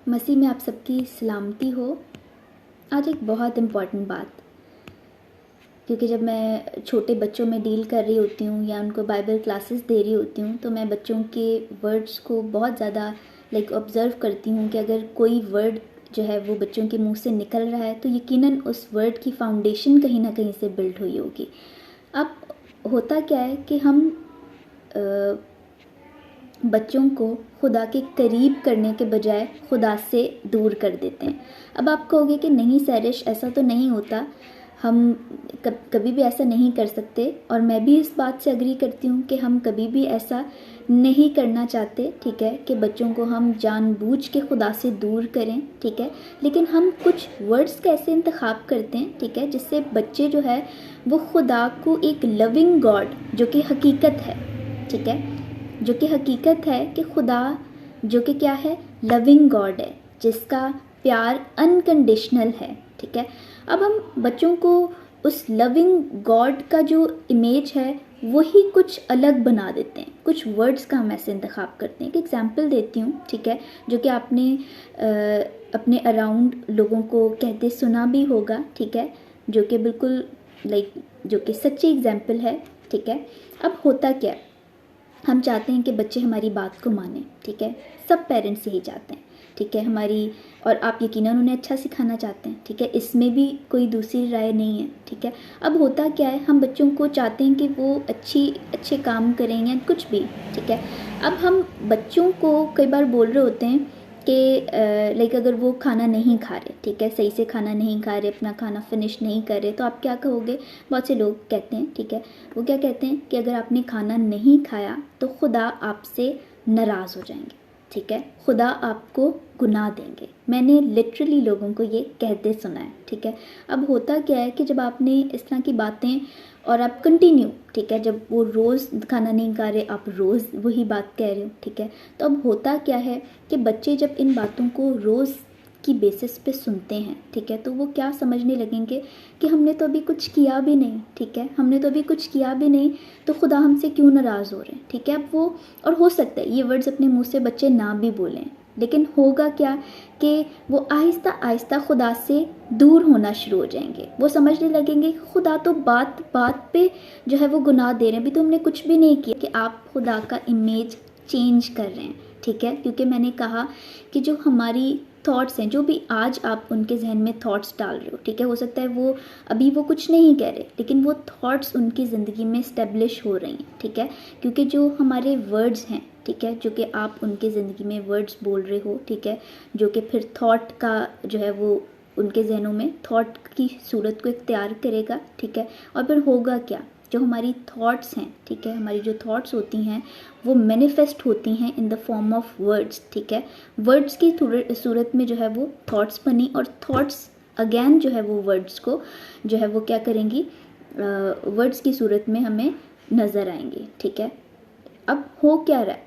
मसीह में आप सबकी सलामती हो। आज एक बहुत इम्पॉर्टेंट बात, क्योंकि जब मैं छोटे बच्चों में डील कर रही होती हूँ या उनको बाइबल क्लासेस दे रही होती हूँ तो मैं बच्चों के वर्ड्स को बहुत ज़्यादा ऑब्ज़र्व करती हूँ कि अगर कोई वर्ड जो है वो बच्चों के मुंह से निकल रहा है तो यकीनन उस वर्ड की फाउंडेशन कहीं ना कहीं से बिल्ड हुई होगी। अब होता क्या है कि हम बच्चों को खुदा के करीब करने के बजाय खुदा से दूर कर देते हैं। अब आप कहोगे कि नहीं सैरिश, ऐसा तो नहीं होता, हम कभी भी ऐसा नहीं कर सकते, और मैं भी इस बात से अग्री करती हूँ कि हम कभी भी ऐसा नहीं करना चाहते, ठीक है, कि बच्चों को हम जानबूझ के खुदा से दूर करें, ठीक है। लेकिन हम कुछ वर्ड्स कैसे इंतखाब करते हैं, ठीक है, जिससे बच्चे जो है वो खुदा को एक लविंग गॉड, जो कि हकीकत है, ठीक है, जो कि हकीकत है कि खुदा जो कि क्या है, लविंग गॉड है, जिसका प्यार अनकंडीशनल है, ठीक है। अब हम बच्चों को उस लविंग गॉड का जो इमेज है वही कुछ अलग बना देते हैं। कुछ वर्ड्स का हम ऐसे इंतखाब करते हैं। एक एग्जांपल देती हूँ, ठीक है, जो कि आपने अपने अराउंड लोगों को कहते सुना भी होगा, ठीक है, जो कि बिल्कुल जो कि सच्ची एग्जांपल है, ठीक है। अब होता क्या है, हम चाहते हैं कि बच्चे हमारी बात को माने, ठीक है, सब पेरेंट्स यही चाहते हैं, ठीक है, हमारी, और आप यकीनन उन्हें अच्छा सिखाना चाहते हैं, ठीक है, इसमें भी कोई दूसरी राय नहीं है, ठीक है। अब होता क्या है, हम बच्चों को चाहते हैं कि वो अच्छे काम करें या कुछ भी, ठीक है। अब हम बच्चों को कई बार बोल रहे होते हैं कि अगर वो खाना नहीं खा रहे, ठीक है, सही से खाना नहीं खा रहे, अपना खाना फिनिश नहीं कर रहे, तो आप क्या कहोगे? बहुत से लोग कहते हैं, ठीक है, वो क्या कहते हैं कि अगर आपने खाना नहीं खाया तो खुदा आपसे नाराज़ हो जाएंगे, ठीक है, खुदा आपको गुनाह देंगे। मैंने लिटरली लोगों को ये कहते सुना है, ठीक है। अब होता क्या है कि जब आपने इस तरह की बातें और आप कंटिन्यू, ठीक है, जब वो रोज़ खाना नहीं खा रहे, आप रोज़ वही बात कह रहे हो, ठीक है, तो अब होता क्या है कि बच्चे जब इन बातों को रोज़ की बेसिस पे सुनते हैं, ठीक है, तो वो क्या समझने लगेंगे कि हमने तो अभी कुछ किया भी नहीं, ठीक है, हमने तो अभी कुछ किया भी नहीं, तो खुदा हमसे क्यों नाराज़ हो रहे हैं, ठीक है। अब वो, और हो सकता है ये वर्ड्स अपने मुंह से बच्चे ना भी बोलें, लेकिन होगा क्या कि वो आहिस्ता आहिस्ता खुदा से दूर होना शुरू हो जाएंगे। वो समझने लगेंगे कि खुदा तो बात बात पे जो है वो गुनाह दे रहे हैं, अभी तो हमने कुछ भी नहीं किया, कि आप खुदा का इमेज चेंज कर रहे हैं, ठीक है। क्योंकि मैंने कहा कि जो हमारी थॉट्स हैं, जो भी आज आप उनके जहन में थॉट्स डाल रहे हो, ठीक है, हो सकता है वो अभी वो कुछ नहीं कह रहे, लेकिन वो थॉट्स उनकी ज़िंदगी में स्टेब्लिश हो रही हैं, ठीक है, क्योंकि जो हमारे वर्ड्स हैं, ठीक है, जो कि आप उनके ज़िंदगी में वर्ड्स बोल रहे हो, ठीक है, जो कि फिर थॉट का जो है वो उनके जहनों में थॉट की सूरत को इख्तियार करेगा, ठीक है। और फिर होगा क्या, जो हमारी थॉट्स हैं, ठीक है, हमारी जो थॉट्स होती हैं वो मैनिफेस्ट होती हैं in the form of words, ठीक है। वर्ड्स की सूरत में जो है वो थॉट्स बनी, और थॉट्स अगेन जो है वो वर्ड्स को जो है वो क्या करेंगी, वर्ड्स की सूरत में हमें नज़र आएंगी, ठीक है। अब हो क्या रहा है,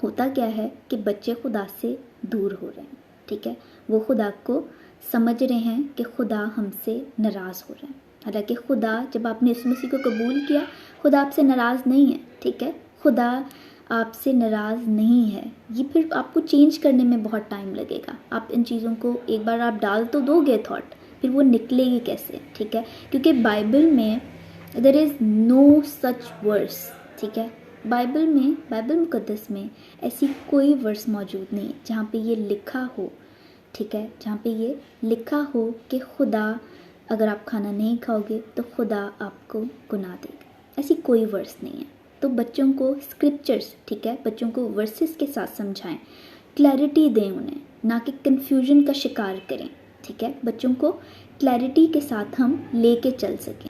होता क्या है कि बच्चे खुदा से दूर हो रहे हैं, ठीक है, वो खुदा को समझ रहे हैं कि खुदा हमसे नाराज़ हो रहे हैं। हालांकि खुदा, जब आपने यीशु मसीह को कबूल किया, खुदा आपसे नाराज़ नहीं है, ठीक है, खुदा आपसे नाराज़ नहीं है। ये फिर आपको चेंज करने में बहुत टाइम लगेगा। आप इन चीज़ों को एक बार आप डाल तो दोगे थॉट, फिर वो निकलेगी कैसे, ठीक है, क्योंकि बाइबल में there is no such verse, ठीक है, बाइबल मुकद्दस में ऐसी कोई वर्स मौजूद नहीं है जहाँ पे ये लिखा हो, ठीक है, जहाँ पे ये लिखा हो कि खुदा, अगर आप खाना नहीं खाओगे तो खुदा आपको गुनाह देगा। ऐसी कोई वर्स नहीं है। तो बच्चों को स्क्रिप्चर्स, ठीक है, बच्चों को वर्सेस के साथ समझाएं, क्लैरिटी दें उन्हें, ना कि कन्फ्यूजन का शिकार करें, ठीक है। बच्चों को क्लैरिटी के साथ हम लेके चल सकें।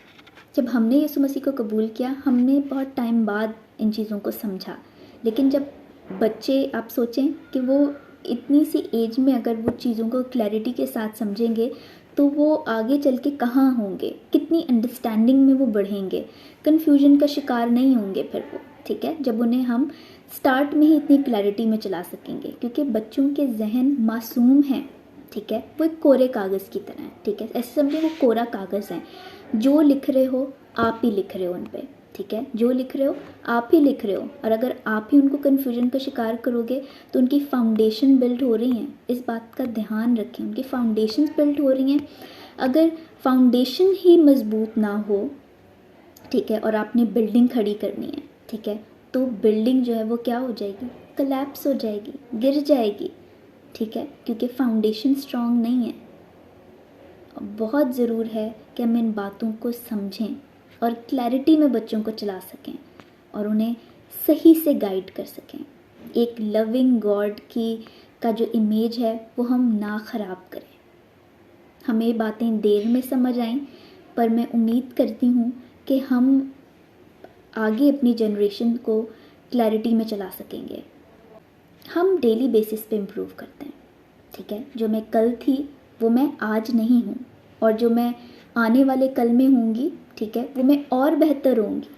जब हमने यीशु मसीह को कबूल किया, हमने बहुत टाइम बाद इन चीज़ों को समझा, लेकिन जब बच्चे, आप सोचें कि वो इतनी सी एज में अगर वो चीज़ों को क्लैरिटी के साथ समझेंगे तो वो आगे चल के कहाँ होंगे, कितनी अंडरस्टैंडिंग में वो बढ़ेंगे, कन्फ्यूजन का शिकार नहीं होंगे फिर वो, ठीक है, जब उन्हें हम स्टार्ट में ही इतनी क्लैरिटी में चला सकेंगे। क्योंकि बच्चों के जहन मासूम हैं, ठीक है, वो एक कोरे कागज़ की तरह है, ठीक है, ऐसे समझिए वो कोरा कागज़ है, जो लिख रहे हो आप ही लिख रहे हो उन पे, ठीक है, जो लिख रहे हो आप ही लिख रहे हो, और अगर आप ही उनको कन्फ्यूजन का शिकार करोगे तो उनकी फाउंडेशन बिल्ड हो रही हैं, इस बात का ध्यान रखें, उनकी फाउंडेशन बिल्ड हो रही हैं। अगर फाउंडेशन ही मजबूत ना हो, ठीक है, और आपने बिल्डिंग खड़ी करनी है, ठीक है, तो बिल्डिंग जो है वो क्या हो जाएगी, कलैप्स हो जाएगी, गिर जाएगी, ठीक है, क्योंकि फाउंडेशन स्ट्रांग नहीं है। बहुत ज़रूर है कि हम इन बातों को समझें और क्लैरिटी में बच्चों को चला सकें और उन्हें सही से गाइड कर सकें। एक लविंग गॉड का जो इमेज है वो हम ना ख़राब करें। हमें बातें देर में समझ आएं, पर मैं उम्मीद करती हूँ कि हम आगे अपनी जनरेशन को क्लैरिटी में चला सकेंगे। हम डेली बेसिस पे इम्प्रूव करते हैं, ठीक है, जो मैं कल थी वो मैं आज नहीं हूँ, और जो मैं आने वाले कल में होंगी, ठीक है, वो मैं और बेहतर होंगी,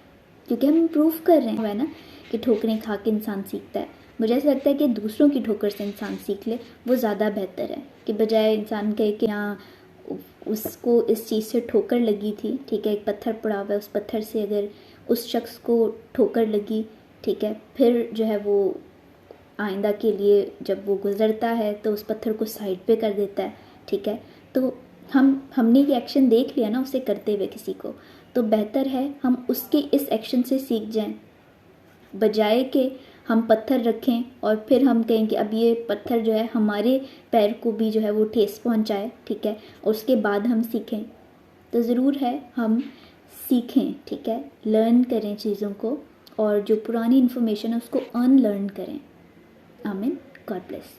क्योंकि हम इम्प्रूव कर रहे हैं, है ना, कि ठोकरें खा के इंसान सीखता है। मुझे ऐसा लगता है कि दूसरों की ठोकर से इंसान सीख ले, वो ज़्यादा बेहतर है, कि बजाय इंसान कहे कि हाँ उसको इस चीज़ से ठोकर लगी थी, ठीक है, एक पत्थर पड़ा हुआ है, उस पत्थर से अगर उस शख्स को ठोकर लगी, ठीक है, फिर जो है वो आइंदा के लिए जब वो गुज़रता है तो उस पत्थर को साइड पे कर देता है, ठीक है, तो हमने ये एक्शन देख लिया ना उसे करते हुए किसी को, तो बेहतर है हम उसके इस एक्शन से सीख जाएं, बजाय कि हम पत्थर रखें और फिर हम कहें कि अब ये पत्थर जो है हमारे पैर को भी जो है वो ठेस पहुंचाए, ठीक है, और उसके बाद हम सीखें। तो ज़रूर है हम सीखें, ठीक है, लर्न करें चीज़ों को, और जो पुरानी इन्फॉर्मेशन है उसको अनलर्न करें। आमीन। God bless.